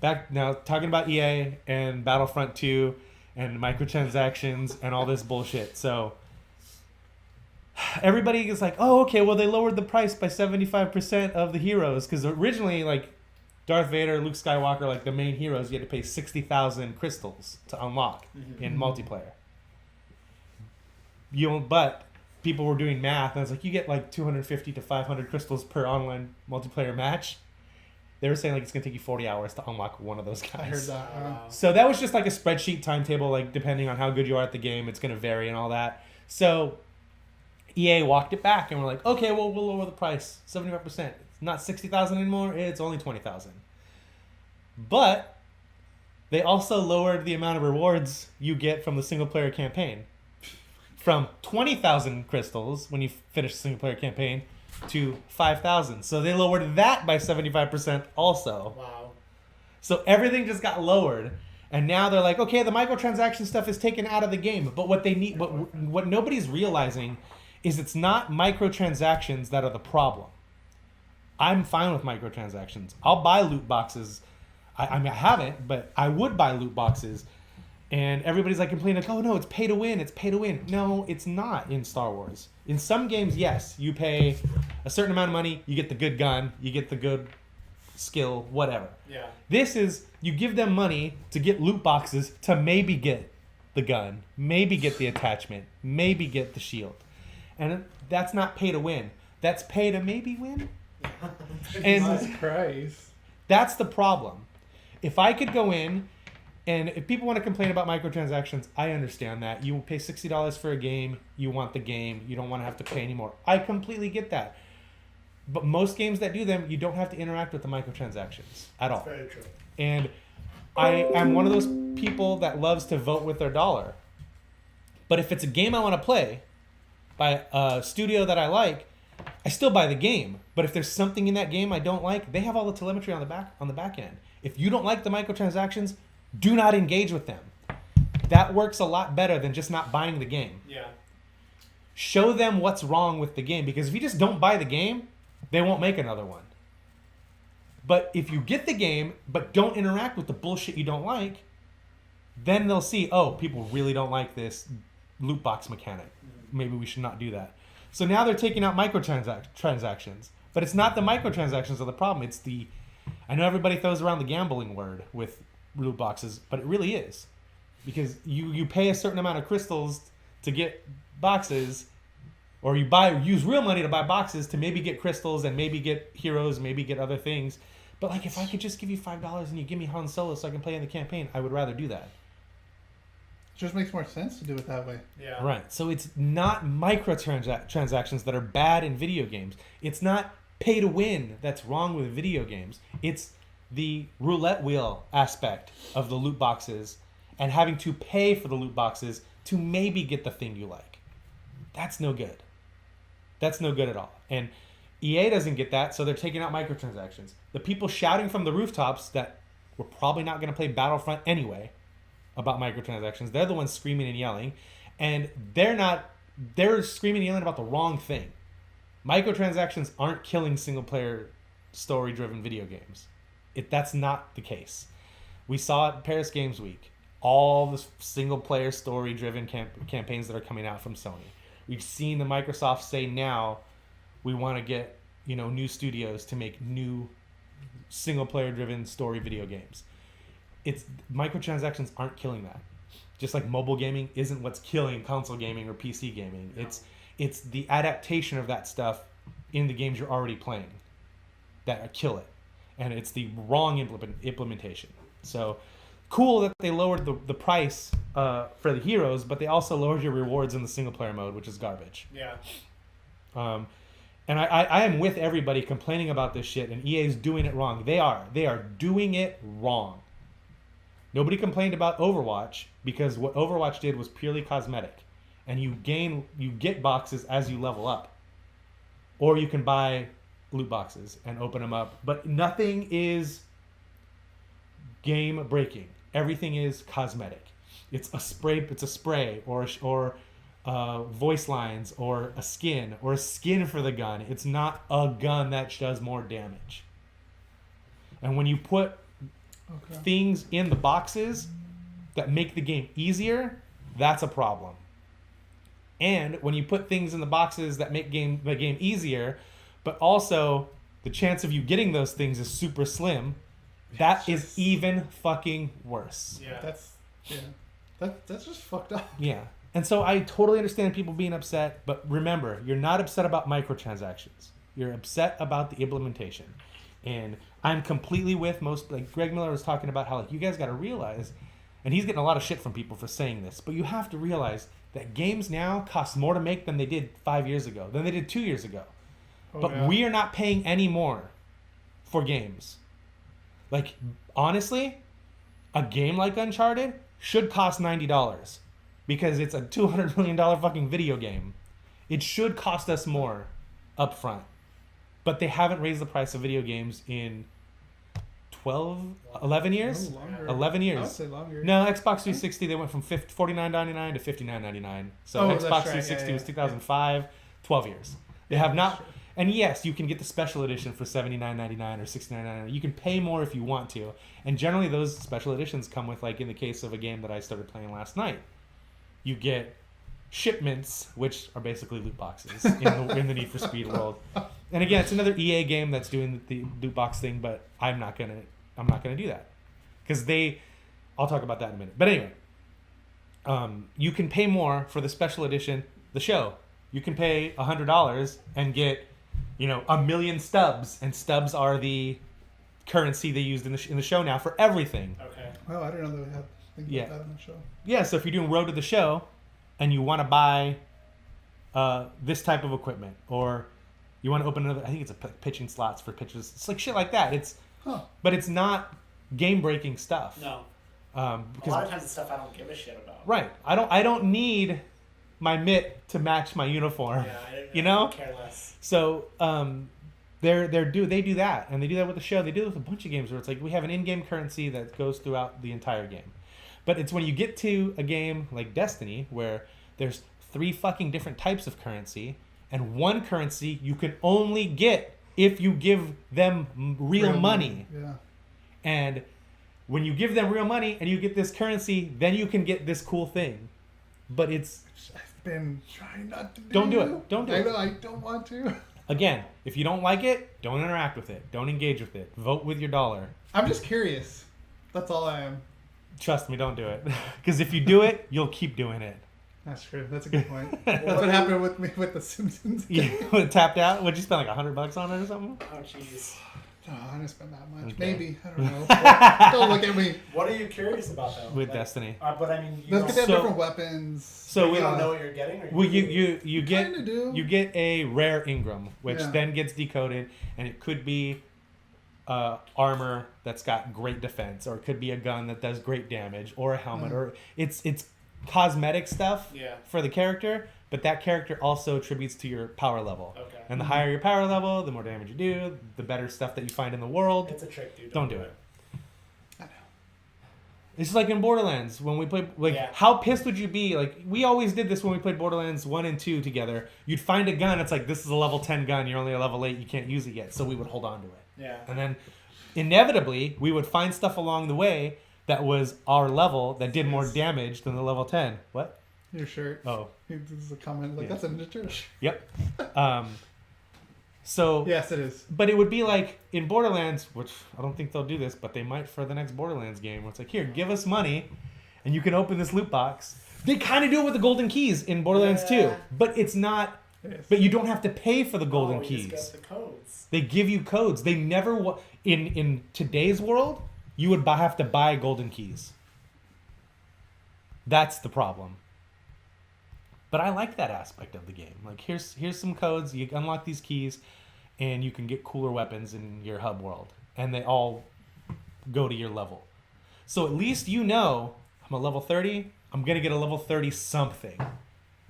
back now talking about EA and Battlefront 2 and microtransactions and all this bullshit. So everybody is like, oh, okay, well, they lowered the price by 75% of the heroes, because originally, like, Darth Vader, Luke Skywalker, like the main heroes, you had to pay 60,000 crystals to unlock in multiplayer. But people were doing math, and it's like, you get like 250 to 500 crystals per online multiplayer match. They were saying like it's gonna take you 40 hours to unlock one of those guys. I heard that. So that was just like a spreadsheet timetable, like depending on how good you are at the game, it's gonna vary and all that. So EA walked it back, and we're like, okay, well, we'll lower the price 75%. It's not 60,000 anymore; it's only 20,000. But they also lowered the amount of rewards you get from the single player campaign, from 20,000 crystals when you finish the single player campaign to 5,000. So they lowered that by 75% also. Wow. So everything just got lowered. And now they're like, okay, the microtransaction stuff is taken out of the game. But what they need, what nobody's realizing is it's not microtransactions that are the problem. I'm fine with microtransactions. I'll buy loot boxes. I mean, I haven't, but I would buy loot boxes. And everybody's like complaining, like, oh no, it's pay to win. It's pay to win. No, it's not in Star Wars. In some games, yes, you pay a certain amount of money, you get the good gun, you get the good skill, whatever. Yeah. This is, you give them money to get loot boxes to maybe get the gun, maybe get the attachment, maybe get the shield. And that's not pay to win. That's pay to maybe win. And Jesus Christ. that's the problem. If I could go in, and if people want to complain about microtransactions, I understand that. You pay $60 for a game, you want the game, you don't want to have to pay anymore. I completely get that. But most games that do them, you don't have to interact with the microtransactions at all. Very true. And I am one of those people that loves to vote with their dollar. But if it's a game I want to play by a studio that I like, I still buy the game. But if there's something in that game I don't like, they have all the telemetry on the back end. If you don't like the microtransactions, do not engage with them. That works a lot better than just not buying the game. Yeah. Show them what's wrong with the game, because if you just don't buy the game, they won't make another one. But if you get the game but don't interact with the bullshit you don't like, then they'll see, oh, people really don't like this loot box mechanic. Maybe we should not do that. So now they're taking out microtransactions. But it's not the microtransactions are the problem. It's the... I know everybody throws around the gambling word with loot boxes, but it really is. Because you pay a certain amount of crystals to get boxes, or you use real money to buy boxes to maybe get crystals and maybe get heroes, maybe get other things. But like, if I could just give you $5 and you give me Han Solo so I can play in the campaign, I would rather do that. It just makes more sense to do it that way. Yeah. Right. So it's not microtransactions that are bad in video games. It's not pay to win that's wrong with video games. It's the roulette wheel aspect of the loot boxes and having to pay for the loot boxes to maybe get the thing you like. That's no good. That's no good at all. And EA doesn't get that, so they're taking out microtransactions. The people shouting from the rooftops that we're probably not going to play Battlefront anyway about microtransactions, they're the ones screaming and yelling. And they're screaming and yelling about the wrong thing. Microtransactions aren't killing single-player story-driven video games. That's not the case. We saw it at Paris Games Week. All the single-player story-driven campaigns that are coming out from Sony. We've seen the Microsoft say now we want to get new studios to make new single-player-driven story video games. It's microtransactions aren't killing that. Just like mobile gaming isn't what's killing console gaming or PC gaming. No. It's the adaptation of that stuff in the games you're already playing that kill it. And it's the wrong implementation. So cool that they lowered the price for the heroes, but they also lowered your rewards in the single player mode, which is garbage. Yeah. And I am with everybody complaining about this shit, and EA is doing it wrong. They are doing it wrong. Nobody complained about Overwatch because what Overwatch did was purely cosmetic. And you get boxes as you level up. Or you can buy loot boxes and open them up. But nothing is game breaking. Everything is cosmetic. It's a spray or voice lines or a skin for the gun. It's not a gun that does more damage. And when you put things in the boxes that make the game easier, that's a problem. And when you put things in the boxes that make the game easier, but also the chance of you getting those things is super slim, that is even fucking worse. Yeah. That's just fucked up. Yeah. And so I totally understand people being upset, but remember, you're not upset about microtransactions. You're upset about the implementation. And I'm completely with most, like Greg Miller was talking about how like you guys got to realize, and he's getting a lot of shit from people for saying this, but you have to realize that games now cost more to make than they did 5 years ago, than they did 2 years ago. But we are not paying any more for games. Like, honestly, a game like Uncharted should cost $90 because it's a $200 million fucking video game. It should cost us more up front. But they haven't raised the price of video games in 11 years? No, longer. 11 years. I would say longer. No, Xbox 360, they went from $49.99 to $59.99. So that's Xbox right. 360 was 2005, 12 years. They have not... Sure. And yes, you can get the special edition for $79.99 or $69.99. You can pay more if you want to. And generally those special editions come with, like in the case of a game that I started playing last night, you get shipments, which are basically loot boxes in the Need for Speed world. And again, it's another EA game that's doing the loot box thing, but I'm not gonna do that because I'll talk about that in a minute. But anyway, you can pay more for the special edition, the show. You can pay $100 and get, 1 million stubs, and stubs are the currency they used in the show now for everything. Okay. Oh, I didn't know that we had things like that in the show. Yeah, so if you're doing Road to the Show and you want to buy this type of equipment, or you want to open another, I think it's pitching slots for pitches. It's like shit like that. But it's not game-breaking stuff. No. Because, a lot of times it's stuff I don't give a shit about. Right. I don't need my mitt to match my uniform. Yeah, I care less. So they do that, and they do that with the show. They do it with a bunch of games where it's like we have an in-game currency that goes throughout the entire game. But it's when you get to a game like Destiny where there's 3 fucking different types of currency, and one currency you can only get if you give them real money. Yeah. And when you give them real money and you get this currency, then you can get this cool thing. But it's... I've been trying not to do. Don't do it. Don't do it. I know, I don't want to. Again, if you don't like it, don't interact with it. Don't engage with it. Vote with your dollar. I'm just curious. That's all I am. Trust me, don't do it. Because if you do it, you'll keep doing it. That's true. That's a good point. That's what happened with me with The Simpsons. You tapped out? Would you spend like $100 on it or something? Oh, jeez. Oh, I didn't spend that much. Okay. Maybe. I don't know. Don't look at me. What are you curious about, though? With Destiny. But I mean, Let's get So- different weapons. So you we don't know what you're getting? Or Well, you get Kinda do. you get a rare Ingram, which Yeah. then gets decoded, and it could be armor that's got great defense, or it could be a gun that does great damage, or a helmet, or it's cosmetic stuff Yeah. for the character, but that character also attributes to your power level. Okay. And the higher your power level, the more damage you do, the better stuff that you find in the world. It's a trick, dude. Don't do it. I know. It's like in Borderlands when we played. Like, Yeah. how pissed would you be? Like, we always did this when we played Borderlands 1 and 2 together. You'd find a gun. It's like, this is a level 10 gun. You're only a level 8. You can't use it yet. So we would hold on to it. Yeah. And then, inevitably, we would find stuff along the way that was our level that did more damage than the level 10. What? Your shirt. Oh. This is a comment. Like, Yeah. that's a Ninja Turtle shirt. Yep. So... Yes, it is. But it would be like in Borderlands, which I don't think they'll do this, but they might for the next Borderlands game, where it's like, here, give us money, and you can open this loot box. They kind of do it with the golden keys in Borderlands 2, but it's not. Yes. But you don't have to pay for the golden You keys. just get the codes. They give you codes. They never in today's world, you would have to buy golden keys. That's the problem. But I like that aspect of the game. Like, here's some codes. You unlock these keys, and you can get cooler weapons in your hub world. And they all go to your level. So at least you know, I'm a level 30. I'm going to get a level 30 something.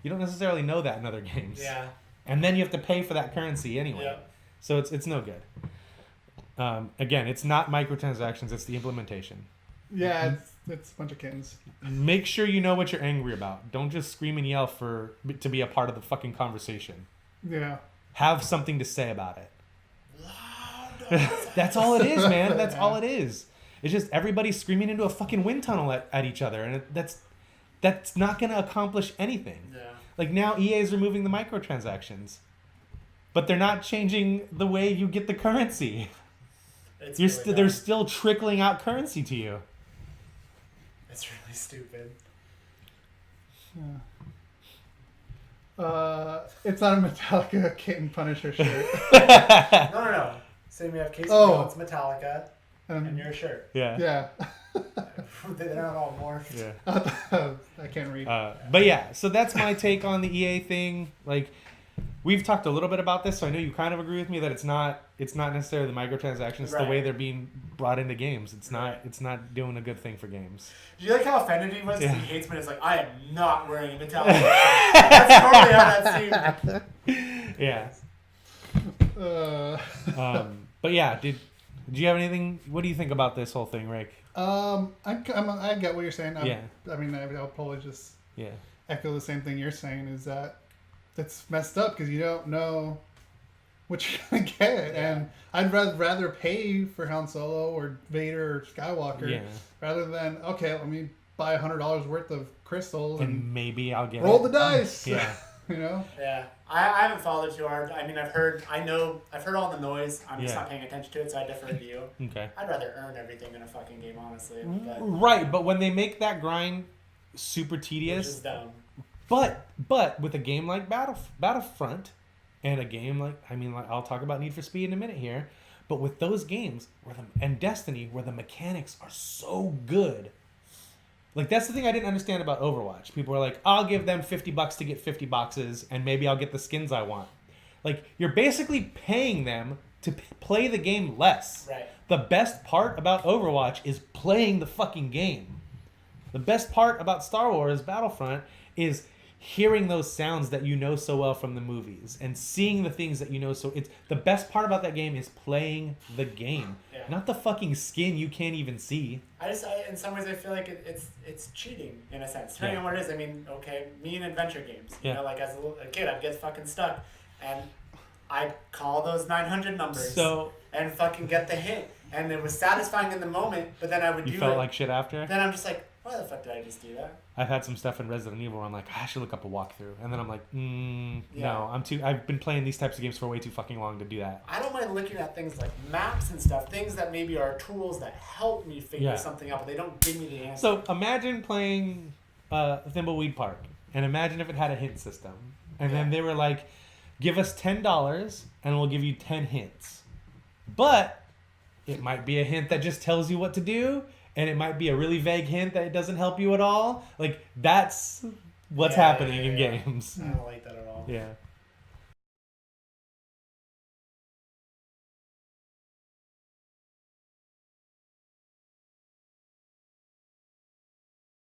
You don't necessarily know that in other games. Yeah. And then you have to pay for that currency anyway. Yeah. So it's no good. Again, it's not microtransactions. It's the implementation. Yeah, it's a bunch of kittens. Make sure you know what you're angry about. Don't just scream and yell to be a part of the fucking conversation. Yeah. Have something to say about it. That's all it is, man. That's all it is. It's just everybody screaming into a fucking wind tunnel at each other, and that's not going to accomplish anything. Yeah. Like now EA is removing the microtransactions, but they're not changing the way you get the currency. They're still trickling out currency to you. It's really stupid. It's not a Metallica Kitten Punisher shirt. No. Same, we have Casey it's Metallica, and your shirt. Yeah. Yeah. They're not all morphed. Yeah. I can't read. But yeah, so that's my take on the EA thing. Like, we've talked a little bit about this, so I know you kind of agree with me that it's not necessarily the microtransactions. It's the way they're being brought into games. It's not doing a good thing for games. Do you like how offended he was? Yeah. He hates me. It's like, I am not wearing a Metallica shirt. That's totally how that seemed. Yeah. But yeah, do you have anything? What do you think about this whole thing, Rick? I get what you're saying. Yeah. I mean, I'll probably just Yeah. echo the same thing you're saying. Is that it's messed up because you don't know what you're gonna get, and I'd rather pay for Han Solo or Vader or Skywalker rather than let me buy $100 worth of crystals and maybe I'll get roll the dice. Yeah. You know. Yeah, I haven't followed it too hard. I mean, I've heard all the noise. I'm just not paying attention to it, so I defer to you. Okay. I'd rather earn everything in a fucking game, honestly. But, right, but when they make that grind super tedious, which is dumb. But with a game like Battlefront, and a game like I'll talk about Need for Speed in a minute here, but with those games and Destiny where the mechanics are so good. Like, that's the thing I didn't understand about Overwatch. People were like, I'll give them $50 to get 50 boxes, and maybe I'll get the skins I want. Like, you're basically paying them to play the game less. Right. The best part about Overwatch is playing the fucking game. The best part about Star Wars Battlefront is hearing those sounds that you know so well from the movies and seeing the things that you know. So it's the best part about that game is playing the game, not the fucking skin you can't even see. In some ways, I feel like it's cheating in a sense. Depending on what it is. I mean, me in adventure games. You know, like as a kid, I'd get fucking stuck, and I'd call those 900 numbers and fucking get the hit, and it was satisfying in the moment. But then I would You felt like shit after. Then I'm just like, why the fuck did I just do that? I've had some stuff in Resident Evil where I'm like, I should look up a walkthrough, and then I'm like, no, I've been playing these types of games for way too fucking long to do that. I don't mind looking at things like maps and stuff, things that maybe are tools that help me figure something out, but they don't give me the answer. So imagine playing Thimbleweed Park, and imagine if it had a hint system, and then they were like, give us $10 and we'll give you 10 hints, but it might be a hint that just tells you what to do. And it might be a really vague hint that it doesn't help you at all. Like, that's what's happening in games. I don't like that at all. Yeah.